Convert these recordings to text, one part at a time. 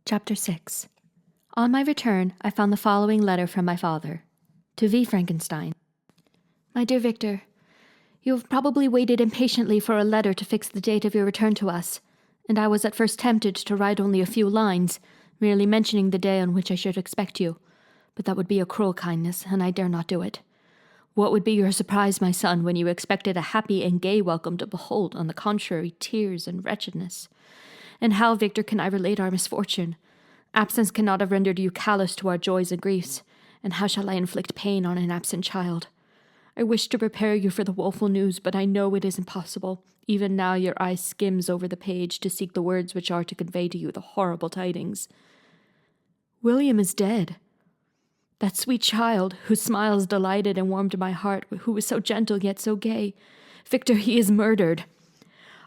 Chapter 6. On my return, I found the following letter from my father. To V. Frankenstein. My dear Victor, you have probably waited impatiently for a letter to fix the date of your return to us, and I was at first tempted to write only a few lines, merely mentioning the day on which I should expect you. But that would be a cruel kindness, and I dare not do it. What would be your surprise, my son, when you expected a happy and gay welcome to behold, on the contrary, tears and wretchedness? And how, Victor, can I relate our misfortune? Absence cannot have rendered you callous to our joys and griefs, and how shall I inflict pain on an absent child? I wish to prepare you for the woeful news, but I know it is impossible. Even now your eye skims over the page to seek the words which are to convey to you the horrible tidings. William is dead. That sweet child, whose smiles delighted and warmed my heart, who was so gentle yet so gay. Victor, he is murdered.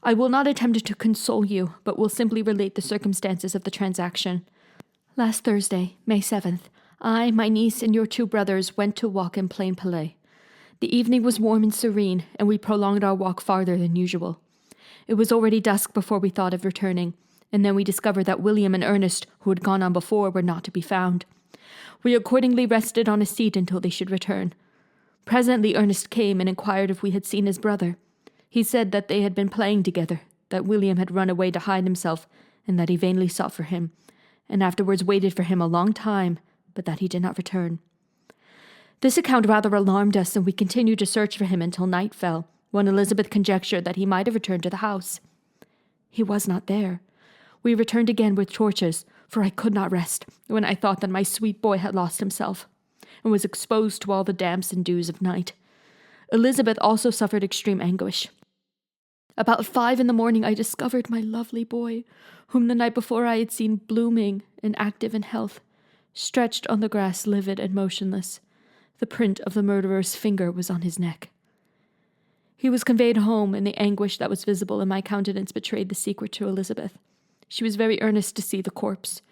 I will not attempt to console you, but will simply relate the circumstances of the transaction. Last Thursday, May 7th, I, my niece, and your 2 brothers went to walk in Plain Palais. The evening was warm and serene, and we prolonged our walk farther than usual. It was already dusk before we thought of returning, and then we discovered that William and Ernest, who had gone on before, were not to be found. We accordingly rested on a seat until they should return. Presently Ernest came and inquired if we had seen his brother. He said that they had been playing together, that William had run away to hide himself, and that he vainly sought for him, and afterwards waited for him a long time, but that he did not return. This account rather alarmed us, and we continued to search for him until night fell, when Elizabeth conjectured that he might have returned to the house. He was not there. We returned again with torches, for I could not rest when I thought that my sweet boy had lost himself, and was exposed to all the damps and dews of night. Elizabeth also suffered extreme anguish. About 5 in the morning I discovered my lovely boy, whom the night before I had seen blooming and active in health, stretched on the grass livid and motionless. The print of the murderer's finger was on his neck. He was conveyed home, and the anguish that was visible in my countenance betrayed the secret to Elizabeth. She was very earnest to see the corpse.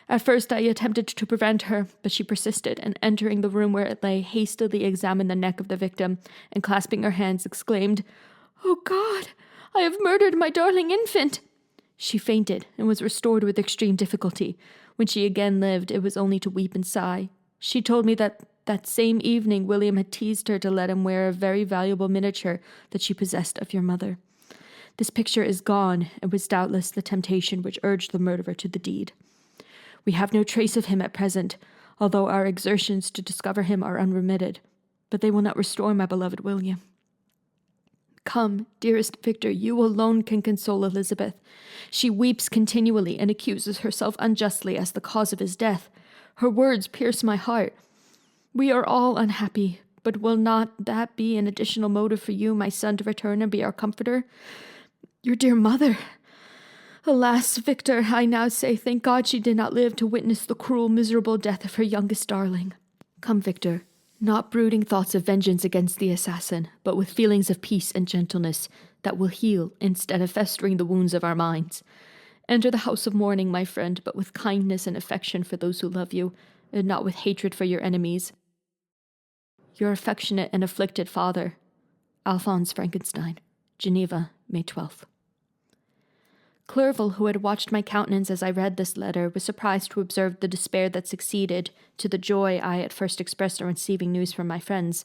At first I attempted to prevent her, but she persisted, and entering the room where it lay, hastily examined the neck of the victim, and clasping her hands, exclaimed, "Oh God, I have murdered my darling infant!" She fainted, and was restored with extreme difficulty. When she again lived, it was only to weep and sigh. She told me that same evening William had teased her to let him wear a very valuable miniature that she possessed of your mother. This picture is gone, and was doubtless the temptation which urged the murderer to the deed. We have no trace of him at present, although our exertions to discover him are unremitted, but they will not restore my beloved William. Come, dearest Victor, you alone can console Elizabeth. She weeps continually and accuses herself unjustly as the cause of his death. Her words pierce my heart. We are all unhappy, but will not that be an additional motive for you, my son, to return and be our comforter? Your dear mother! Alas, Victor, I now say, thank God she did not live to witness the cruel, miserable death of her youngest darling. Come, Victor, not brooding thoughts of vengeance against the assassin, but with feelings of peace and gentleness that will heal instead of festering the wounds of our minds. Enter the house of mourning, my friend, but with kindness and affection for those who love you, and not with hatred for your enemies. Your affectionate and afflicted father, Alphonse Frankenstein, Geneva, May 12th. Clerval, who had watched my countenance as I read this letter, was surprised to observe the despair that succeeded to the joy I at first expressed on receiving news from my friends.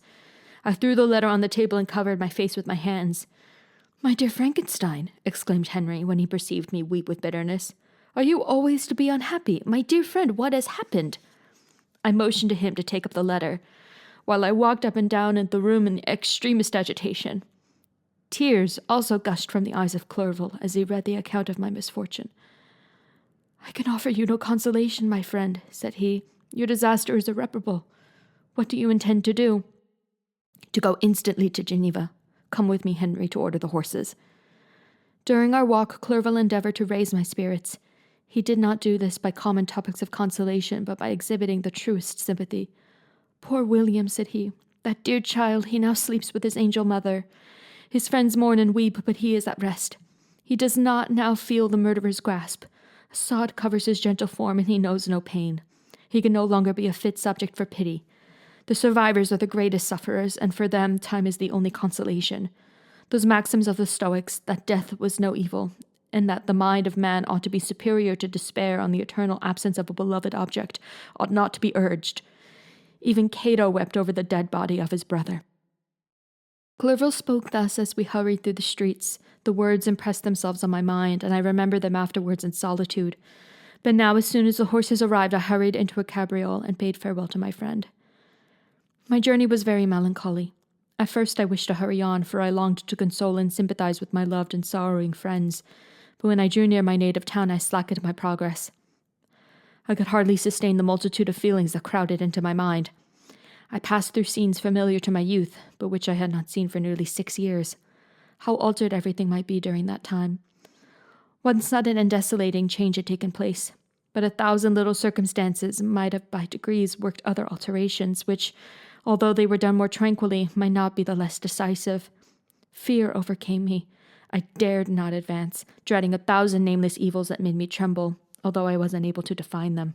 I threw the letter on the table and covered my face with my hands. "My dear Frankenstein," exclaimed Henry, when he perceived me weep with bitterness, "are you always to be unhappy? My dear friend, what has happened?" I motioned to him to take up the letter, while I walked up and down in the room in the extremest agitation. Tears also gushed from the eyes of Clerval as he read the account of my misfortune. "I can offer you no consolation, my friend," said he. "Your disaster is irreparable. What do you intend to do?" "To go instantly to Geneva. Come with me, Henry, to order the horses." During our walk, Clerval endeavored to raise my spirits. He did not do this by common topics of consolation, but by exhibiting the truest sympathy. "Poor William," said he, "that dear child, he now sleeps with his angel mother. His friends mourn and weep, but he is at rest. He does not now feel the murderer's grasp. A sod covers his gentle form, and he knows no pain. He can no longer be a fit subject for pity. The survivors are the greatest sufferers, and for them time is the only consolation. Those maxims of the Stoics, that death was no evil, and that the mind of man ought to be superior to despair on the eternal absence of a beloved object, ought not to be urged. Even Cato wept over the dead body of his brother. Clerval spoke thus as we hurried through the streets. The words impressed themselves on my mind, and I remembered them afterwards in solitude. But now, as soon as the horses arrived, I hurried into a cabriole and bade farewell to my friend. My journey was very melancholy. At first I wished to hurry on, for I longed to console and sympathize with my loved and sorrowing friends. But when I drew near my native town, I slackened my progress. I could hardly sustain the multitude of feelings that crowded into my mind. I passed through scenes familiar to my youth, but which I had not seen for nearly 6 years. How altered everything might be during that time. One sudden and desolating change had taken place, but 1,000 little circumstances might have by degrees worked other alterations, which, although they were done more tranquilly, might not be the less decisive. Fear overcame me. I dared not advance, dreading 1,000 nameless evils that made me tremble, although I was unable to define them.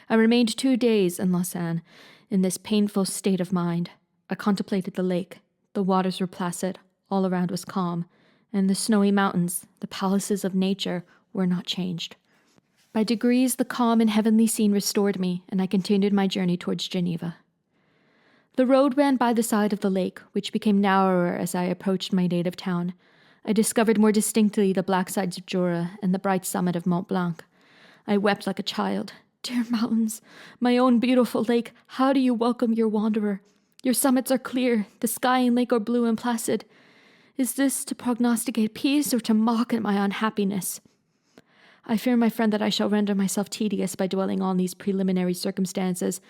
I remained 2 days in Lausanne, in this painful state of mind. I contemplated the lake. The waters were placid, all around was calm, and the snowy mountains, the palaces of nature, were not changed. By degrees the calm and heavenly scene restored me, and I continued my journey towards Geneva. The road ran by the side of the lake, which became narrower as I approached my native town. I discovered more distinctly the black sides of Jura and the bright summit of Mont Blanc. I wept like a child. Dear mountains, my own beautiful lake, how do you welcome your wanderer? Your summits are clear, the sky and lake are blue and placid. Is this to prognosticate peace or to mock at my unhappiness? I fear, my friend, that I shall render myself tedious by dwelling on these preliminary circumstances,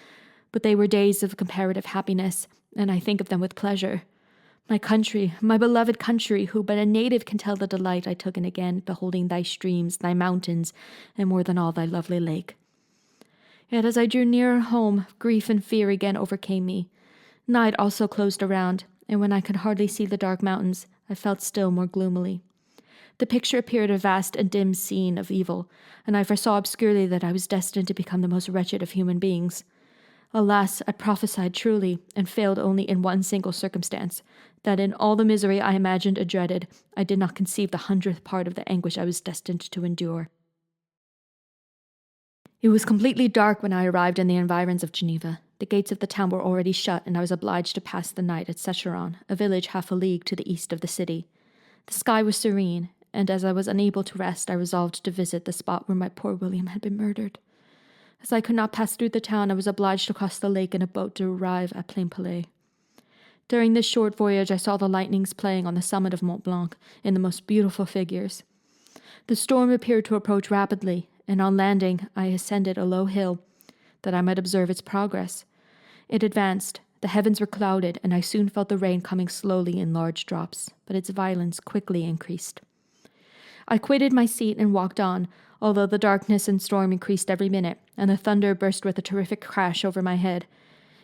but they were days of comparative happiness, and I think of them with pleasure. My country, my beloved country, who but a native can tell the delight I took in again beholding thy streams, thy mountains, and more than all thy lovely lake. Yet as I drew nearer home, grief and fear again overcame me. Night also closed around, and when I could hardly see the dark mountains, I felt still more gloomily. The picture appeared a vast and dim scene of evil, and I foresaw obscurely that I was destined to become the most wretched of human beings. Alas, I prophesied truly, and failed only in one single circumstance, that in all the misery I imagined and dreaded, I did not conceive the 100th part of the anguish I was destined to endure. It was completely dark when I arrived in the environs of Geneva. The gates of the town were already shut, and I was obliged to pass the night at Secheron, a village half a league to the east of the city. The sky was serene, and as I was unable to rest, I resolved to visit the spot where my poor William had been murdered. As I could not pass through the town, I was obliged to cross the lake in a boat to arrive at Plainpalais. During this short voyage, I saw the lightnings playing on the summit of Mont Blanc in the most beautiful figures. The storm appeared to approach rapidly, and on landing, I ascended a low hill, that I might observe its progress. It advanced, the heavens were clouded, and I soon felt the rain coming slowly in large drops, but its violence quickly increased. I quitted my seat and walked on, although the darkness and storm increased every minute, and the thunder burst with a terrific crash over my head.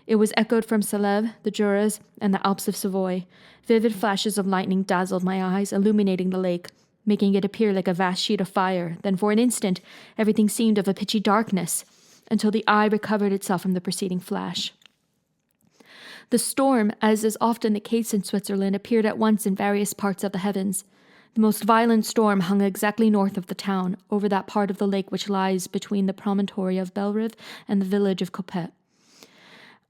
It was echoed from Salève, the Juras, and the Alps of Savoy. Vivid flashes of lightning dazzled my eyes, illuminating the lake, making it appear like a vast sheet of fire. Then for an instant, everything seemed of a pitchy darkness, until the eye recovered itself from the preceding flash. The storm, as is often the case in Switzerland, appeared at once in various parts of the heavens. The most violent storm hung exactly north of the town, over that part of the lake which lies between the promontory of Bellerive and the village of Coppet.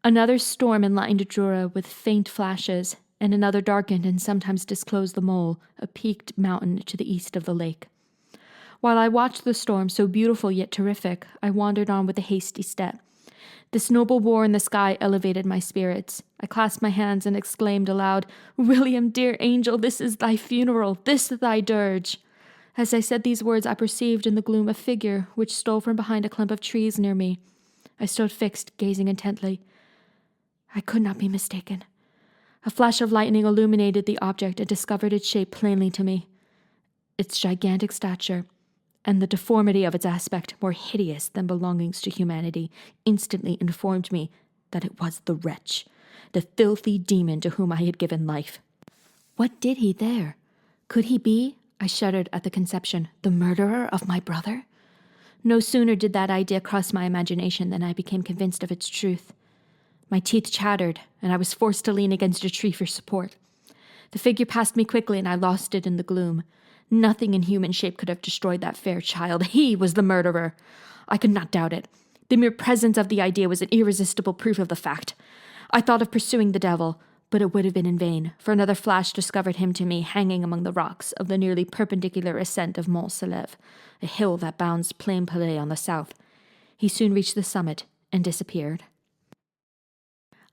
Another storm enlightened Jura with faint flashes, and another darkened and sometimes disclosed the Mole, a peaked mountain to the east of the lake. While I watched the storm, so beautiful yet terrific, I wandered on with a hasty step. This noble war in the sky elevated my spirits. I clasped my hands and exclaimed aloud, "William, dear angel, this is thy funeral, this thy dirge." As I said these words, I perceived in the gloom a figure which stole from behind a clump of trees near me. I stood fixed, gazing intently. I could not be mistaken. A flash of lightning illuminated the object and discovered its shape plainly to me. Its gigantic stature, and the deformity of its aspect, more hideous than belongings to humanity, instantly informed me that it was the wretch, the filthy demon to whom I had given life. What did he there? Could he be, I shuddered at the conception, the murderer of my brother? No sooner did that idea cross my imagination than I became convinced of its truth. My teeth chattered, and I was forced to lean against a tree for support. The figure passed me quickly, and I lost it in the gloom. Nothing in human shape could have destroyed that fair child. He was the murderer. I could not doubt it. The mere presence of the idea was an irresistible proof of the fact. I thought of pursuing the devil, but it would have been in vain, for another flash discovered him to me hanging among the rocks of the nearly perpendicular ascent of Mont Salève, a hill that bounds Plain-Palais on the south. He soon reached the summit and disappeared.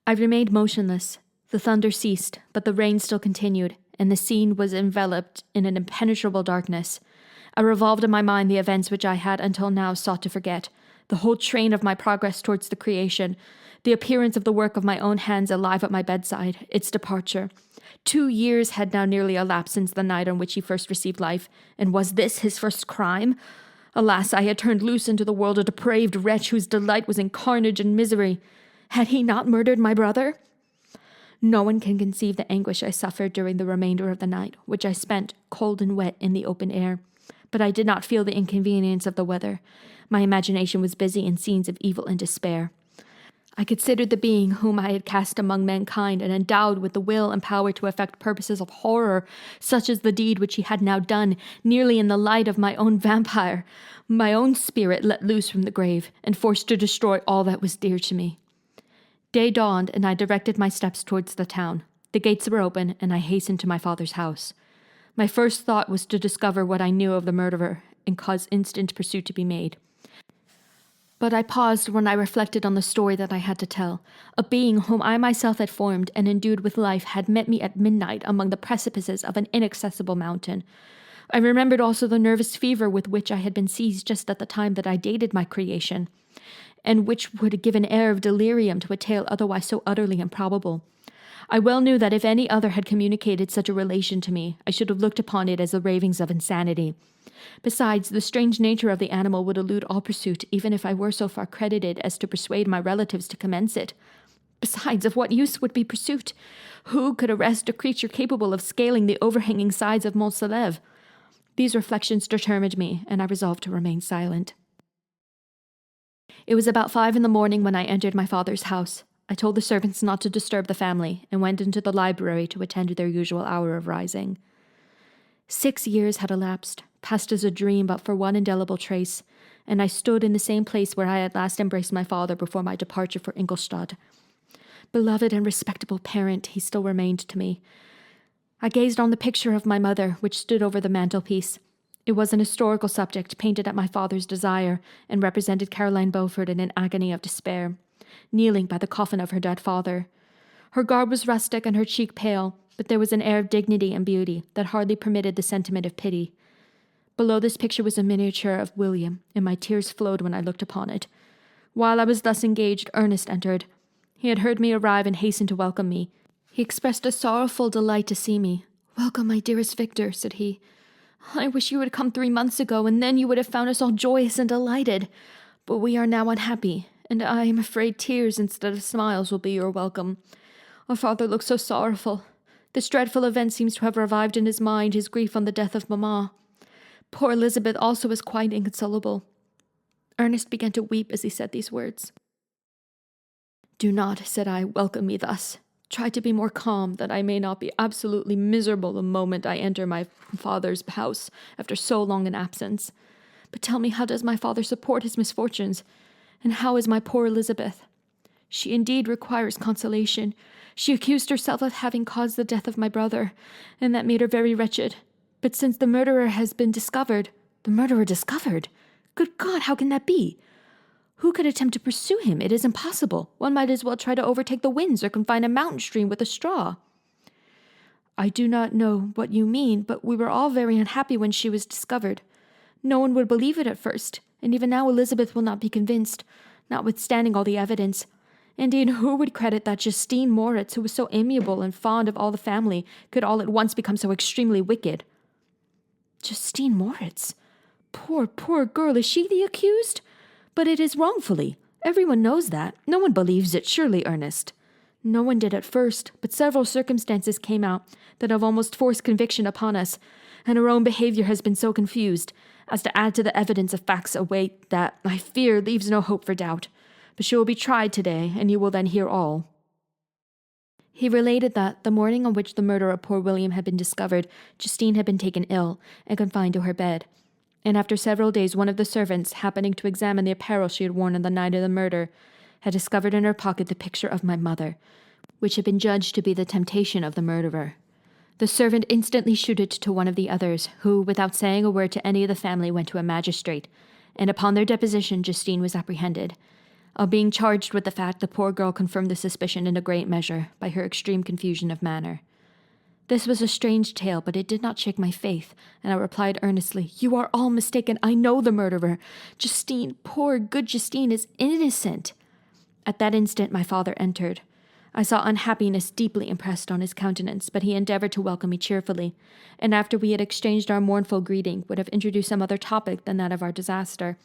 I remained motionless. The thunder ceased, but the rain still continued, and the scene was enveloped in an impenetrable darkness. I revolved in my mind the events which I had until now sought to forget, the whole train of my progress towards the creation, the appearance of the work of my own hands alive at my bedside, its departure. 2 years had now nearly elapsed since the night on which he first received life, and was this his first crime? Alas, I had turned loose into the world a depraved wretch whose delight was in carnage and misery. Had he not murdered my brother? No one can conceive the anguish I suffered during the remainder of the night, which I spent, cold and wet, in the open air. But I did not feel the inconvenience of the weather. My imagination was busy in scenes of evil and despair. I considered the being whom I had cast among mankind and endowed with the will and power to effect purposes of horror, such as the deed which he had now done, nearly in the light of my own vampire, my own spirit let loose from the grave, and forced to destroy all that was dear to me. Day dawned, and I directed my steps towards the town. The gates were open, and I hastened to my father's house. My first thought was to discover what I knew of the murderer, and cause instant pursuit to be made. But I paused when I reflected on the story that I had to tell. A being whom I myself had formed and endued with life had met me at midnight among the precipices of an inaccessible mountain. I remembered also the nervous fever with which I had been seized just at the time that I dated my creation, and which would give an air of delirium to a tale otherwise so utterly improbable. I well knew that if any other had communicated such a relation to me, I should have looked upon it as the ravings of insanity. Besides, the strange nature of the animal would elude all pursuit, even if I were so far credited as to persuade my relatives to commence it. Besides, of what use would be pursuit? Who could arrest a creature capable of scaling the overhanging sides of Mont Salève? These reflections determined me, and I resolved to remain silent. It was about 5 in the morning when I entered my father's house. I told the servants not to disturb the family, and went into the library to attend to their usual hour of rising. 6 years had elapsed, passed as a dream but for one indelible trace, and I stood in the same place where I had last embraced my father before my departure for Ingolstadt. Beloved and respectable parent, he still remained to me. I gazed on the picture of my mother, which stood over the mantelpiece. It was an historical subject painted at my father's desire, and represented Caroline Beaufort in an agony of despair, kneeling by the coffin of her dead father. Her garb was rustic and her cheek pale, but there was an air of dignity and beauty that hardly permitted the sentiment of pity. Below this picture was a miniature of William, and my tears flowed when I looked upon it. While I was thus engaged, Ernest entered. He had heard me arrive and hastened to welcome me. He expressed a sorrowful delight to see me. "Welcome, my dearest Victor," said he. "I wish you had come 3 months ago, and then you would have found us all joyous and delighted. But we are now unhappy, and I am afraid tears instead of smiles will be your welcome. Our father looks so sorrowful. This dreadful event seems to have revived in his mind his grief on the death of Mamma. Poor Elizabeth also is quite inconsolable." Ernest began to weep as he said these words. "Do not," said I, "welcome me thus. Try to be more calm, that I may not be absolutely miserable the moment I enter my father's house after so long an absence. But tell me, how does my father support his misfortunes? And how is my poor Elizabeth? She indeed requires consolation. She accused herself of having caused the death of my brother, and that made her very wretched. But since the murderer has been discovered—" "The murderer discovered? Good God, how can that be? Who could attempt to pursue him? It is impossible. One might as well try to overtake the winds or confine a mountain stream with a straw." "I do not know what you mean, but we were all very unhappy when she was discovered. No one would believe it at first, and even now Elizabeth will not be convinced, notwithstanding all the evidence. Indeed, who would credit that Justine Moritz, who was so amiable and fond of all the family, could all at once become so extremely wicked?" "Justine Moritz? Poor, poor girl, is she the accused? But it is wrongfully. Everyone knows that. No one believes it, surely, Ernest." "No one did at first, but several circumstances came out that have almost forced conviction upon us, and her own behavior has been so confused as to add to the evidence of facts a weight that, I fear, leaves no hope for doubt. But she will be tried today, and you will then hear all." He related that, the morning on which the murder of poor William had been discovered, Justine had been taken ill and confined to her bed. And after several days, one of the servants, happening to examine the apparel she had worn on the night of the murder, had discovered in her pocket the picture of my mother, which had been judged to be the temptation of the murderer. The servant instantly shewed it to one of the others, who, without saying a word to any of the family, went to a magistrate, and upon their deposition Justine was apprehended. On being charged with the fact, the poor girl confirmed the suspicion in a great measure by her extreme confusion of manner. This was a strange tale, but it did not shake my faith, and I replied earnestly, "You are all mistaken. I know the murderer. Justine, poor good Justine, is innocent." At that instant my father entered. I saw unhappiness deeply impressed on his countenance, but he endeavored to welcome me cheerfully, and after we had exchanged our mournful greeting, would have introduced some other topic than that of our disaster,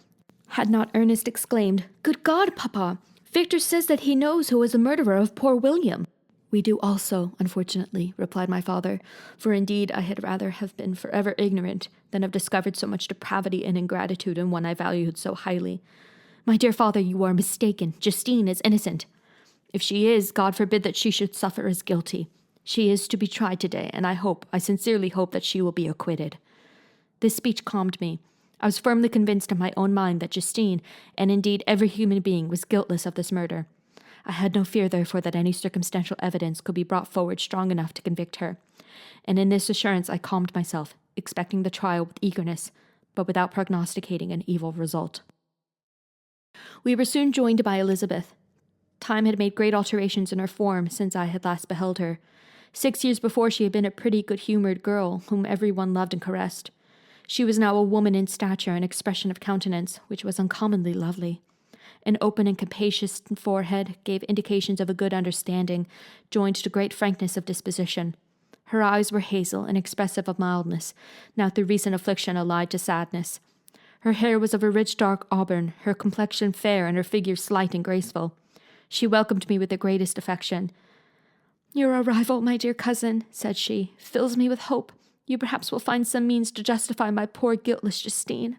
had not Ernest exclaimed, "Good God, Papa! Victor says that he knows who was the murderer of poor William." "We do also, unfortunately," replied my father, "for indeed I had rather have been forever ignorant than have discovered so much depravity and ingratitude in one I valued so highly. My dear father, you are mistaken. Justine is innocent. If she is, God forbid that she should suffer as guilty. She is to be tried today, and I sincerely hope that she will be acquitted." This speech calmed me. I was firmly convinced in my own mind that Justine, and indeed every human being, was guiltless of this murder. I had no fear, therefore, that any circumstantial evidence could be brought forward strong enough to convict her, and in this assurance I calmed myself, expecting the trial with eagerness, but without prognosticating an evil result. We were soon joined by Elizabeth. Time had made great alterations in her form since I had last beheld her. 6 years before she had been a pretty, good-humoured girl, whom every one loved and caressed. She was now a woman in stature and expression of countenance, which was uncommonly lovely. An open and capacious forehead gave indications of a good understanding, joined to great frankness of disposition. Her eyes were hazel and expressive of mildness, now through recent affliction allied to sadness. Her hair was of a rich dark auburn, her complexion fair, and her figure slight and graceful. She welcomed me with the greatest affection. "Your arrival, my dear cousin," said she, "fills me with hope. You perhaps will find some means to justify my poor guiltless Justine.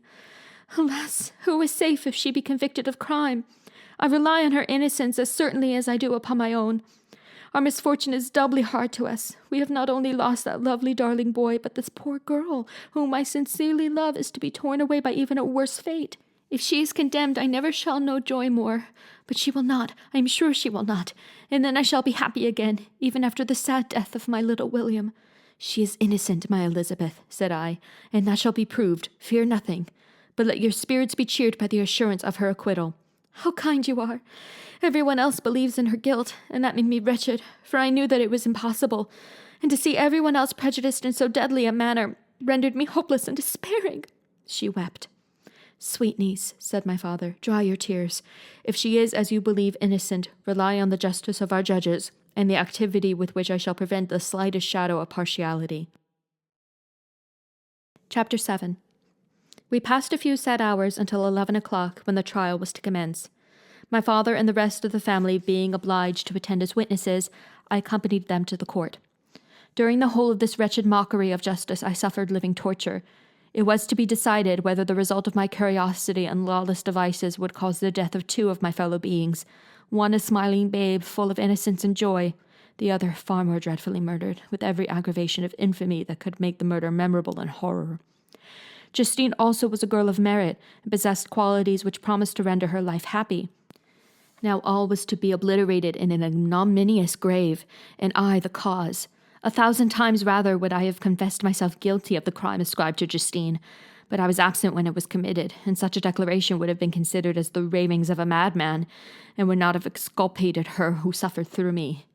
Alas, who is safe if she be convicted of crime? I rely on her innocence as certainly as I do upon my own. Our misfortune is doubly hard to us. We have not only lost that lovely darling boy, but this poor girl, whom I sincerely love, is to be torn away by even a worse fate. If she is condemned, I never shall know joy more. But she will not, I am sure she will not, and then I shall be happy again, even after the sad death of my little William." "She is innocent, my Elizabeth," said I, "and that shall be proved. Fear nothing. But let your spirits be cheered by the assurance of her acquittal." "How kind you are! Everyone else believes in her guilt, and that made me wretched, for I knew that it was impossible, and to see everyone else prejudiced in so deadly a manner rendered me hopeless and despairing." She wept. "Sweet niece," said my father, "dry your tears. If she is, as you believe, innocent, rely on the justice of our judges, and the activity with which I shall prevent the slightest shadow of partiality." Chapter 7. We passed a few sad hours until 11 o'clock, when the trial was to commence. My father and the rest of the family being obliged to attend as witnesses, I accompanied them to the court. During the whole of this wretched mockery of justice I suffered living torture. It was to be decided whether the result of my curiosity and lawless devices would cause the death of two of my fellow beings, one a smiling babe full of innocence and joy, the other far more dreadfully murdered, with every aggravation of infamy that could make the murder memorable and horror. Justine also was a girl of merit, and possessed qualities which promised to render her life happy. Now all was to be obliterated in an ignominious grave, and I the cause. 1,000 times rather would I have confessed myself guilty of the crime ascribed to Justine, but I was absent when it was committed, and such a declaration would have been considered as the ravings of a madman, and would not have exculpated her who suffered through me.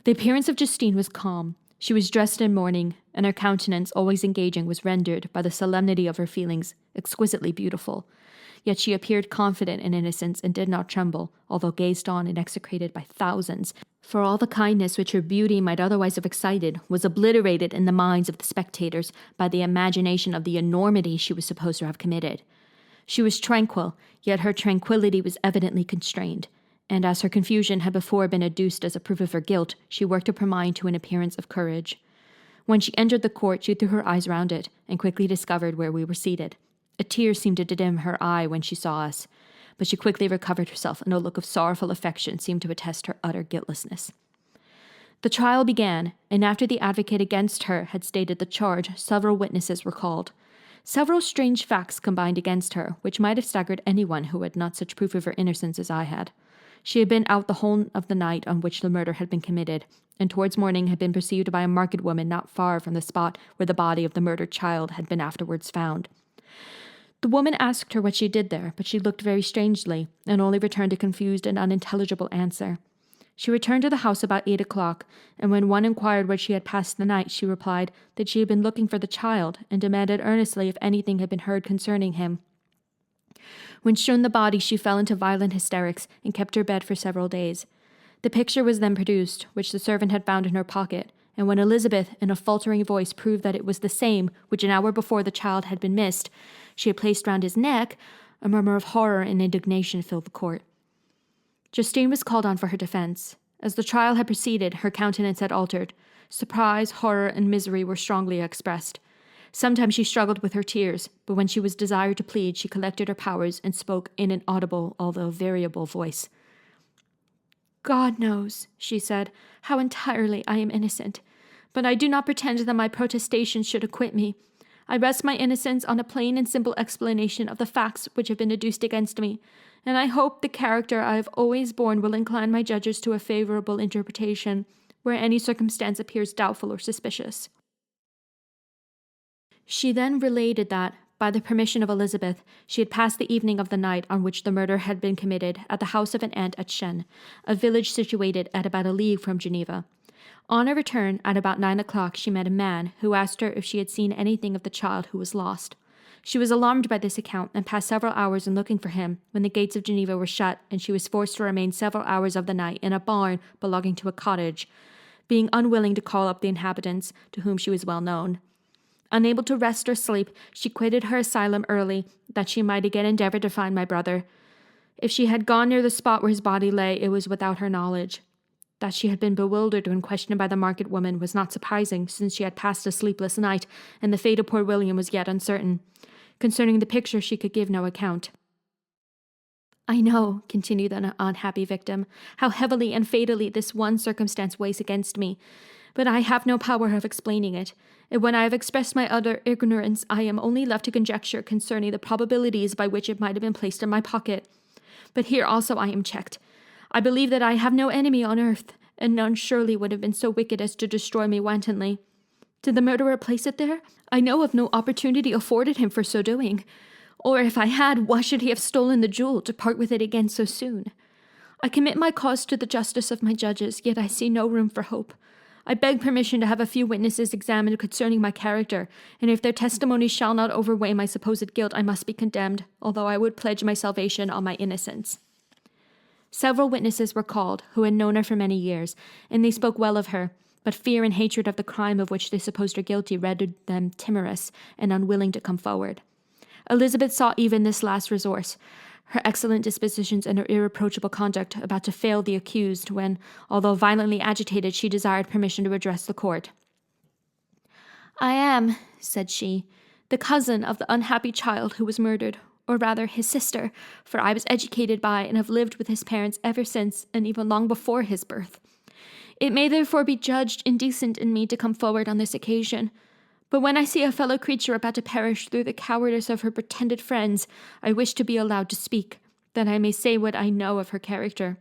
The appearance of Justine was calm. She was dressed in mourning, and her countenance, always engaging, was rendered, by the solemnity of her feelings, exquisitely beautiful. Yet she appeared confident in innocence, and did not tremble, although gazed on and execrated by thousands, for all the kindness which her beauty might otherwise have excited was obliterated in the minds of the spectators by the imagination of the enormity she was supposed to have committed. She was tranquil, yet her tranquillity was evidently constrained, and as her confusion had before been adduced as a proof of her guilt, she worked up her mind to an appearance of courage. When she entered the court, she threw her eyes round it, and quickly discovered where we were seated. A tear seemed to dim her eye when she saw us, but she quickly recovered herself, and a look of sorrowful affection seemed to attest her utter guiltlessness. The trial began, and after the advocate against her had stated the charge, several witnesses were called. Several strange facts combined against her, which might have staggered anyone who had not such proof of her innocence as I had. She had been out the whole of the night on which the murder had been committed, and towards morning had been perceived by a market woman not far from the spot where the body of the murdered child had been afterwards found. The woman asked her what she did there, but she looked very strangely, and only returned a confused and unintelligible answer. She returned to the house about 8 o'clock, and when one inquired where she had passed the night, she replied that she had been looking for the child, and demanded earnestly if anything had been heard concerning him. When shown the body, she fell into violent hysterics, and kept her bed for several days. The picture was then produced, which the servant had found in her pocket, and when Elizabeth, in a faltering voice, proved that it was the same which an hour before the child had been missed, she had placed round his neck, a murmur of horror and indignation filled the court. Justine was called on for her defense. As the trial had proceeded, her countenance had altered. Surprise, horror, and misery were strongly expressed. Sometimes she struggled with her tears, but when she was desired to plead, she collected her powers and spoke in an audible, although variable voice. "God knows," she said, "how entirely I am innocent, but I do not pretend that my protestation should acquit me. I rest my innocence on a plain and simple explanation of the facts which have been adduced against me, and I hope the character I have always borne will incline my judges to a favorable interpretation, where any circumstance appears doubtful or suspicious." She then related that, by the permission of Elizabeth, she had passed the evening of the night on which the murder had been committed at the house of an aunt at Chêne, a village situated at about a league from Geneva. On her return, at about 9 o'clock, she met a man, who asked her if she had seen anything of the child who was lost. She was alarmed by this account, and passed several hours in looking for him, when the gates of Geneva were shut, and she was forced to remain several hours of the night in a barn belonging to a cottage, being unwilling to call up the inhabitants, to whom she was well known. Unable to rest or sleep, she quitted her asylum early, that she might again endeavour to find my brother. If she had gone near the spot where his body lay, it was without her knowledge. That she had been bewildered when questioned by the market woman was not surprising, since she had passed a sleepless night, and the fate of poor William was yet uncertain. Concerning the picture she could give no account. "I know," continued the unhappy victim, "how heavily and fatally this one circumstance weighs against me, but I have no power of explaining it, and when I have expressed my utter ignorance, I am only left to conjecture concerning the probabilities by which it might have been placed in my pocket. But here also I am checked. I believe that I have no enemy on earth, and none surely would have been so wicked as to destroy me wantonly. Did the murderer place it there? I know of no opportunity afforded him for so doing. Or if I had, why should he have stolen the jewel to part with it again so soon? I commit my cause to the justice of my judges, yet I see no room for hope. I beg permission to have a few witnesses examined concerning my character, and if their testimony shall not overweigh my supposed guilt, I must be condemned, although I would pledge my salvation on my innocence." Several witnesses were called, who had known her for many years, and they spoke well of her, but fear and hatred of the crime of which they supposed her guilty rendered them timorous and unwilling to come forward. Elizabeth saw even this last resource, her excellent dispositions and her irreproachable conduct, about to fail the accused, when, although violently agitated, she desired permission to address the court. "I am," said she, "the cousin of the unhappy child who was murdered, or rather his sister, for I was educated by and have lived with his parents ever since, and even long before his birth. It may therefore be judged indecent in me to come forward on this occasion. But when I see a fellow creature about to perish through the cowardice of her pretended friends, I wish to be allowed to speak, that I may say what I know of her character.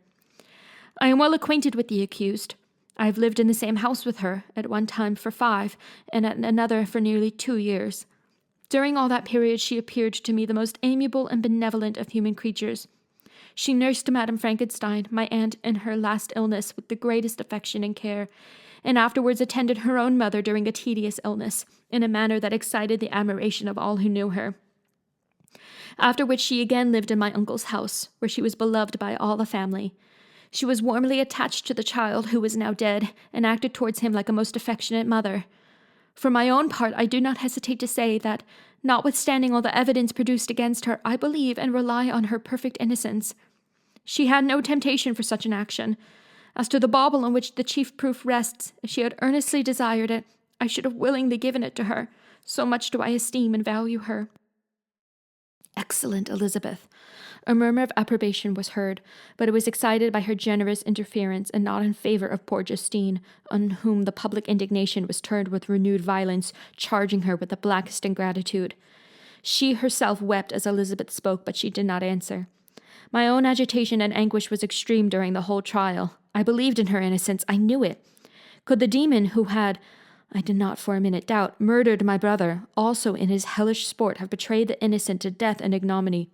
I am well acquainted with the accused. I have lived in the same house with her, at one time for 5, and at another for nearly 2 years. During all that period she appeared to me the most amiable and benevolent of human creatures. She nursed Madame Frankenstein, my aunt, in her last illness with the greatest affection and care, and afterwards attended her own mother during a tedious illness, in a manner that excited the admiration of all who knew her. After which she again lived in my uncle's house, where she was beloved by all the family. She was warmly attached to the child, who was now dead, and acted towards him like a most affectionate mother. For my own part, I do not hesitate to say that, notwithstanding all the evidence produced against her, I believe and rely on her perfect innocence. She had no temptation for such an action. As to the bauble on which the chief proof rests, if she had earnestly desired it, I should have willingly given it to her, so much do I esteem and value her." Excellent, Elizabeth. A murmur of approbation was heard, but it was excited by her generous interference and not in favor of poor Justine, on whom the public indignation was turned with renewed violence, charging her with the blackest ingratitude. She herself wept as Elizabeth spoke, but she did not answer. My own agitation and anguish was extreme during the whole trial. I believed in her innocence. I knew it. Could the demon who had, I did not for a minute doubt, murdered my brother, also in his hellish sport have betrayed the innocent to death and ignominy?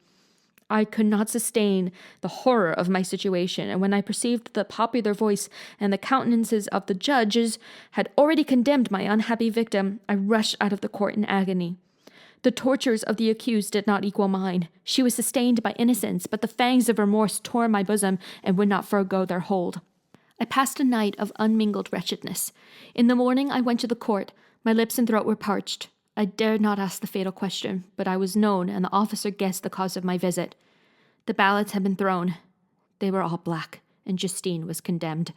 I could not sustain the horror of my situation, and when I perceived the popular voice and the countenances of the judges had already condemned my unhappy victim, I rushed out of the court in agony. The tortures of the accused did not equal mine. She was sustained by innocence, but the fangs of remorse tore my bosom and would not forego their hold. I passed a night of unmingled wretchedness. In the morning I went to the court. My lips and throat were parched. I dared not ask the fatal question, but I was known, and the officer guessed the cause of my visit. The ballots had been thrown. They were all black, and Justine was condemned.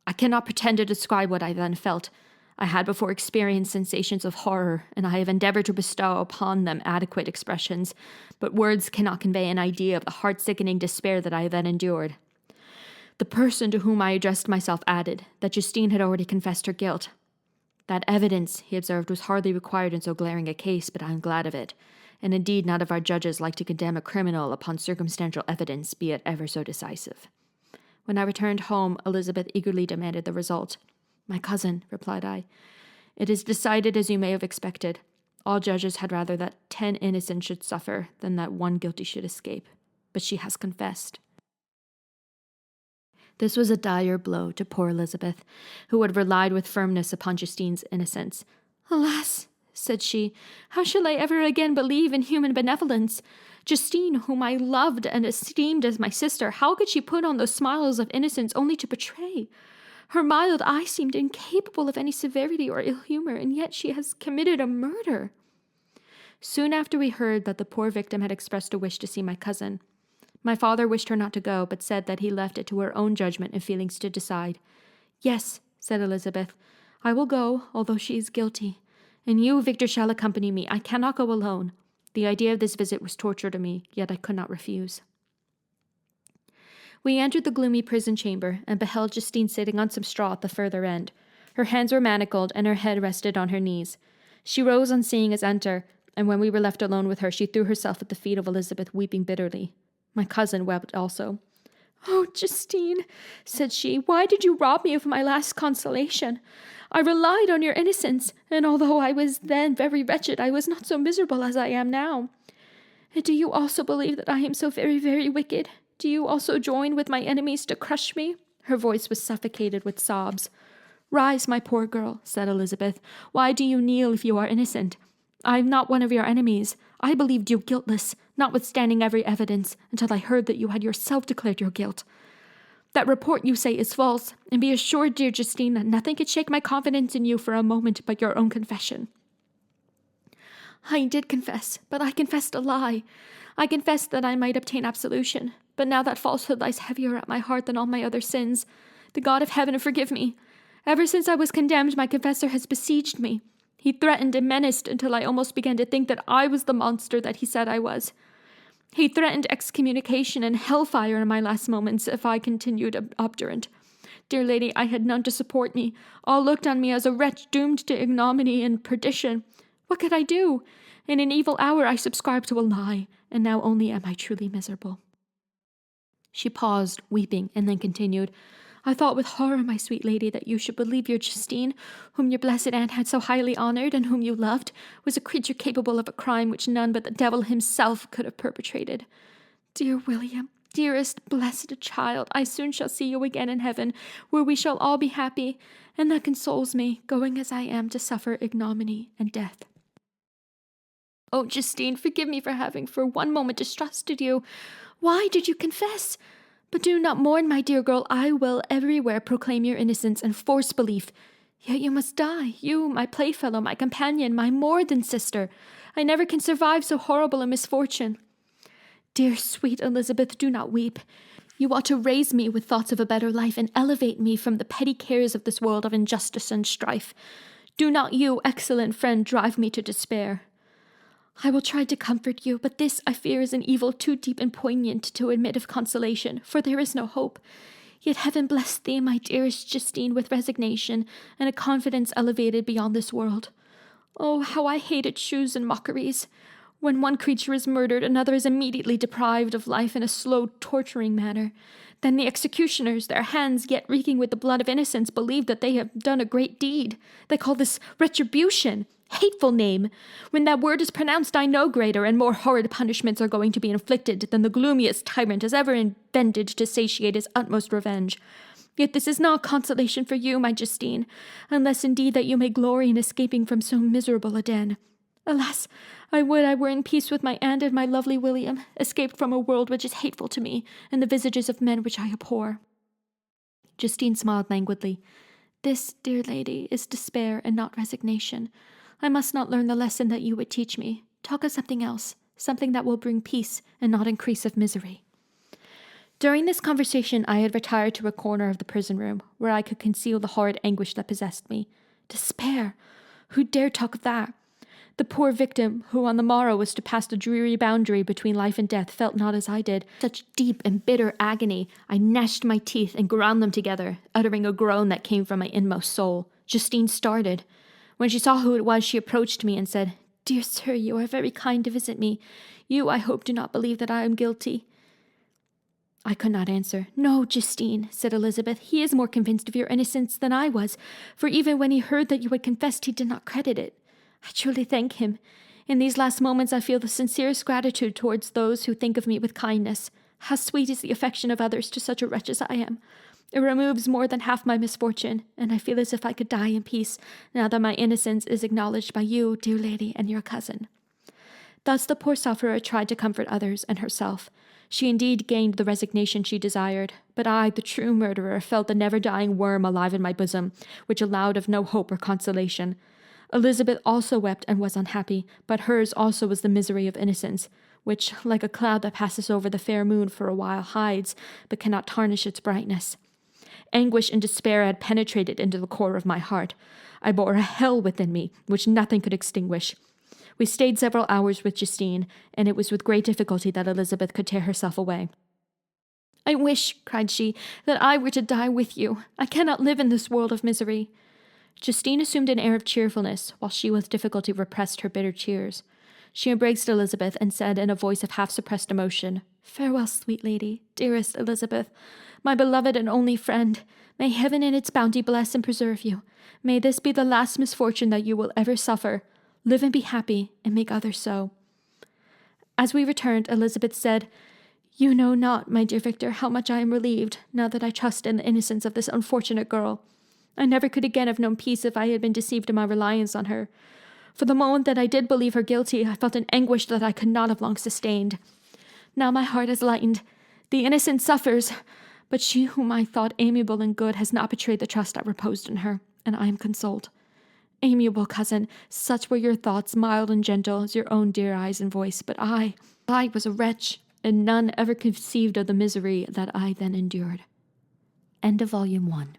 I cannot pretend to describe what I then felt. I had before experienced sensations of horror, and I have endeavored to bestow upon them adequate expressions, but words cannot convey an idea of the heart-sickening despair that I then endured. The person to whom I addressed myself added that Justine had already confessed her guilt. That evidence, he observed, was hardly required in so glaring a case, but I am glad of it. And indeed none of our judges like to condemn a criminal upon circumstantial evidence, be it ever so decisive. When I returned home, Elizabeth eagerly demanded the result. My cousin, replied I, it is decided as you may have expected. All judges had rather that 10 innocent should suffer than that 1 guilty should escape. But she has confessed. This was a dire blow to poor Elizabeth, who had relied with firmness upon Justine's innocence. Alas, said she, how shall I ever again believe in human benevolence? Justine, whom I loved and esteemed as my sister, how could she put on those smiles of innocence only to betray? Her mild eye seemed incapable of any severity or ill humor, and yet she has committed a murder. Soon after we heard that the poor victim had expressed a wish to see my cousin. My father wished her not to go, but said that he left it to her own judgment and feelings to decide. Yes, said Elizabeth, I will go, although she is guilty. And you, Victor, shall accompany me. I cannot go alone. The idea of this visit was torture to me, yet I could not refuse. We entered the gloomy prison chamber, and beheld Justine sitting on some straw at the further end. Her hands were manacled, and her head rested on her knees. She rose on seeing us enter, and when we were left alone with her, she threw herself at the feet of Elizabeth, weeping bitterly. My cousin wept also. Oh, Justine, said she, why did you rob me of my last consolation? I relied on your innocence, and although I was then very wretched, I was not so miserable as I am now. And do you also believe that I am so very, very wicked? Do you also join with my enemies to crush me? Her voice was suffocated with sobs. Rise, my poor girl, said Elizabeth. Why do you kneel if you are innocent? I am not one of your enemies. I believed you guiltless, notwithstanding every evidence, until I heard that you had yourself declared your guilt. That report you say is false, and be assured, dear Justine, that nothing could shake my confidence in you for a moment but your own confession. I did confess, but I confessed a lie. I confessed that I might obtain absolution, but now that falsehood lies heavier at my heart than all my other sins. The God of heaven forgive me. Ever since I was condemned, my confessor has besieged me. He threatened and menaced until I almost began to think that I was the monster that he said I was. He threatened excommunication and hellfire in my last moments if I continued obdurate. Dear lady, I had none to support me. All looked on me as a wretch doomed to ignominy and perdition. What could I do? In an evil hour I subscribed to a lie, and now only am I truly miserable. She paused, weeping, and then continued, I thought with horror, my sweet lady, that you should believe your Justine, whom your blessed aunt had so highly honoured and whom you loved, was a creature capable of a crime which none but the devil himself could have perpetrated. Dear William, dearest, blessed child, I soon shall see you again in heaven, where we shall all be happy, and that consoles me, going as I am to suffer ignominy and death. Oh, Justine, forgive me for having for one moment distrusted you. Why did you confess? But do not mourn, my dear girl. I will everywhere proclaim your innocence and force belief. Yet you must die, you, my playfellow, my companion, my more than sister. I never can survive so horrible a misfortune. Dear, sweet Elizabeth, do not weep. You ought to raise me with thoughts of a better life and elevate me from the petty cares of this world of injustice and strife. Do not you, excellent friend, drive me to despair. I will try to comfort you, but this, I fear, is an evil too deep and poignant to admit of consolation, for there is no hope. Yet heaven bless thee, my dearest Justine, with resignation, and a confidence elevated beyond this world. Oh, how I hated shoes and mockeries! When one creature is murdered, another is immediately deprived of life in a slow, torturing manner. Then the executioners, their hands yet reeking with the blood of innocents, believe that they have done a great deed. They call this retribution. Hateful name! When that word is pronounced, I know greater and more horrid punishments are going to be inflicted than the gloomiest tyrant has ever invented to satiate his utmost revenge. Yet this is not consolation for you, my Justine, unless indeed that you may glory in escaping from so miserable a den. Alas, I would I were in peace with my aunt and my lovely William, escaped from a world which is hateful to me, and the visages of men which I abhor. Justine smiled languidly. This, dear lady, is despair and not resignation. I must not learn the lesson that you would teach me. Talk of something else, something that will bring peace and not increase of misery. During this conversation, I had retired to a corner of the prison room, where I could conceal the horrid anguish that possessed me. Despair! Who dared talk of that? The poor victim, who on the morrow was to pass the dreary boundary between life and death, felt not as I did. Such deep and bitter agony, I gnashed my teeth and ground them together, uttering a groan that came from my inmost soul. Justine started. When she saw who it was, she approached me and said, Dear sir, you are very kind to visit me. You, I hope, do not believe that I am guilty. I could not answer. No, Justine, said Elizabeth, he is more convinced of your innocence than I was, for even when he heard that you had confessed, he did not credit it. I truly thank him. In these last moments I feel the sincerest gratitude towards those who think of me with kindness. How sweet is the affection of others to such a wretch as I am. It removes more than half my misfortune, and I feel as if I could die in peace, now that my innocence is acknowledged by you, dear lady, and your cousin. Thus the poor sufferer tried to comfort others and herself. She indeed gained the resignation she desired, but I, the true murderer, felt the never-dying worm alive in my bosom, which allowed of no hope or consolation. Elizabeth also wept and was unhappy, but hers also was the misery of innocence, which, like a cloud that passes over the fair moon for a while, hides, but cannot tarnish its brightness. Anguish and despair had penetrated into the core of my heart. I bore a hell within me, which nothing could extinguish. We stayed several hours with Justine, and it was with great difficulty that Elizabeth could tear herself away. I wish, cried she, that I were to die with you. I cannot live in this world of misery. Justine assumed an air of cheerfulness, while she with difficulty repressed her bitter tears. She embraced Elizabeth and said in a voice of half-suppressed emotion, Farewell, sweet lady, dearest Elizabeth, my beloved and only friend. May heaven in its bounty bless and preserve you. May this be the last misfortune that you will ever suffer. Live and be happy, and make others so. As we returned, Elizabeth said, You know not, my dear Victor, how much I am relieved, now that I trust in the innocence of this unfortunate girl. I never could again have known peace if I had been deceived in my reliance on her. For the moment that I did believe her guilty, I felt an anguish that I could not have long sustained. Now my heart is lightened. The innocent suffers, but she whom I thought amiable and good has not betrayed the trust I reposed in her, and I am consoled. Amiable cousin, such were your thoughts, mild and gentle as your own dear eyes and voice, but I was a wretch, and none ever conceived of the misery that I then endured. End of Volume 1.